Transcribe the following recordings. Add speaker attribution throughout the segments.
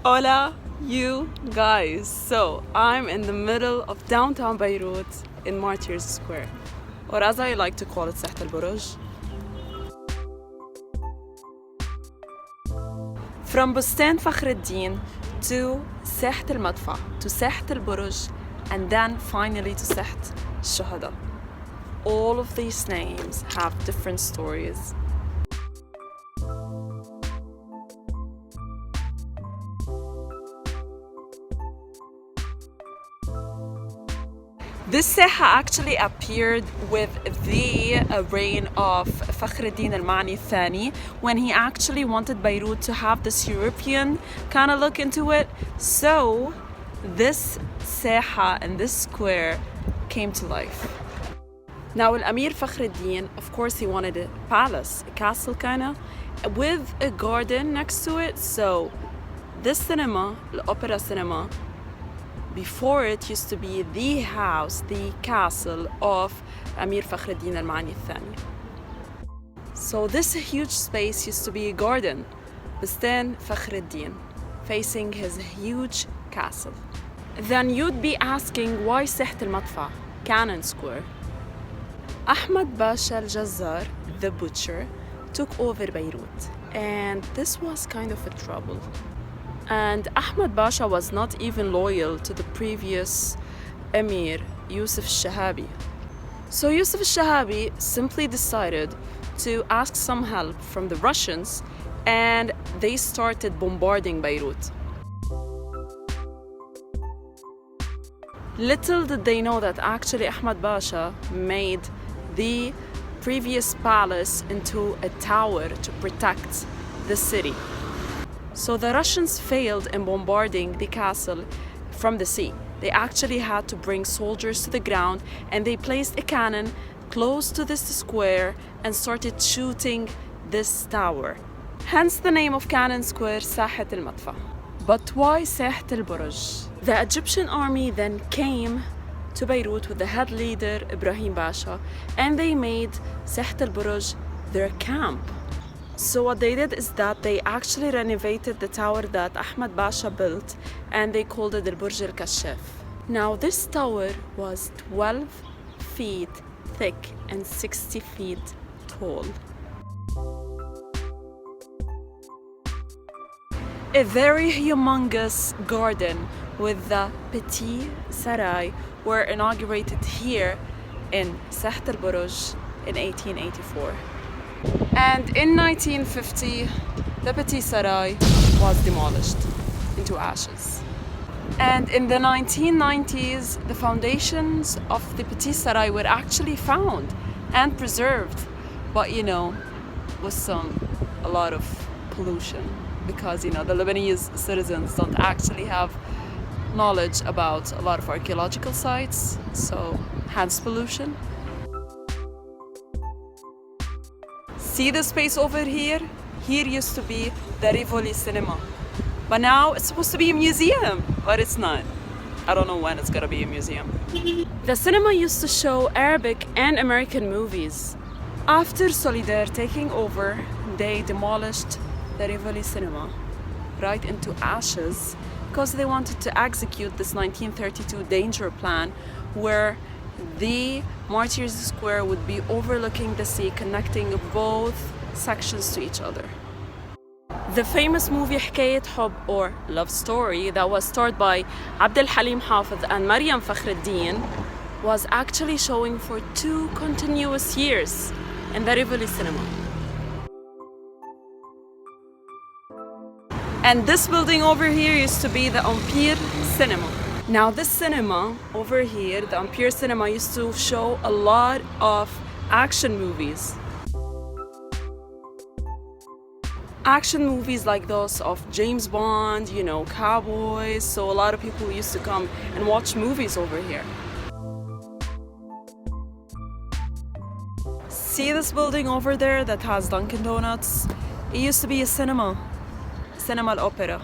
Speaker 1: Hola, you guys. So, I'm in the middle of downtown Beirut in Martyr's Square, or as I like to call it, ساحة البرج. From بستان فخر الدين to ساحة المدفع to ساحة البرج and then finally to ساحة الشهداء. All of these names have different stories. This ساحة actually appeared with the reign of فخر الدين المعني الثاني when he actually wanted Beirut to have this European kind of look into it. So this ساحة and this square came to life. Now الأمير فخر الدين, of course he wanted a palace, a castle kind of, with a garden next to it. So this cinema, the opera cinema, before it used to be the house, the castle of Amir Fakhreddin al-Ma'ani al-Thani. So this huge space used to be a garden, Bustan Fakhreddin, facing his huge castle. Then you'd be asking, why Sahat al-Madfa, Cannon Square? Ahmad Basha al-Jazzar, the butcher, took over Beirut, and this was kind of a trouble. And Ahmad Basha was not even loyal to the previous Emir, Yusuf al-Shahabi. So Yusuf al-Shahabi simply decided to ask some help from the Russians, and they started bombarding Beirut. Little did they know that actually Ahmad Basha made the previous palace into a tower to protect the city. So the Russians failed in bombarding the castle from the sea. They actually had to bring soldiers to the ground, and they placed a cannon close to this square and started shooting this tower. Hence the name of Cannon Square, Sahat al-Madfa. But why Sahat al-Burj? The Egyptian army then came to Beirut with the head leader Ibrahim Basha, and they made Sahat al-Burj their camp. So what they did is that they actually renovated the tower that Ahmad Basha built, and they called it Al-Burj al-Kashaf. Now this tower was 12 feet thick and 60 feet tall. A very humongous garden with the Petit Sarai were inaugurated here in Sahat al-Burj in 1884. And in 1950, the Petit Sarai was demolished into ashes. And in the 1990s, the foundations of the Petit Sarai were actually found and preserved, but with a lot of pollution, because the Lebanese citizens don't actually have knowledge about a lot of archaeological sites, so hence pollution. See the space over here? Here used to be the Rivoli cinema. But now it's supposed to be a museum, but it's not. I don't know when it's gonna be a museum. The cinema used to show Arabic and American movies. After Solidere taking over, they demolished the Rivoli cinema right into ashes because they wanted to execute this 1932 danger plan where the Martyr's Square would be overlooking the sea, connecting both sections to each other. The famous movie حكاية حب, or Love Story, that was starred by Abdel Halim Hafez and Maryam Fakhreddin, was actually showing for 2 continuous years in the Rivoli cinema. And this building over here used to be the Empire Cinema. Now this cinema over here, the Empire Cinema, used to show a lot of action movies. Action movies like those of James Bond, cowboys, so a lot of people used to come and watch movies over here. See this building over there that has Dunkin' Donuts? It used to be a cinema al-Opera.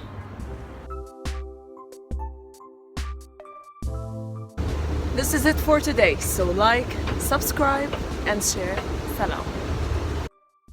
Speaker 1: This is it for today, so like, subscribe, and share. Salam.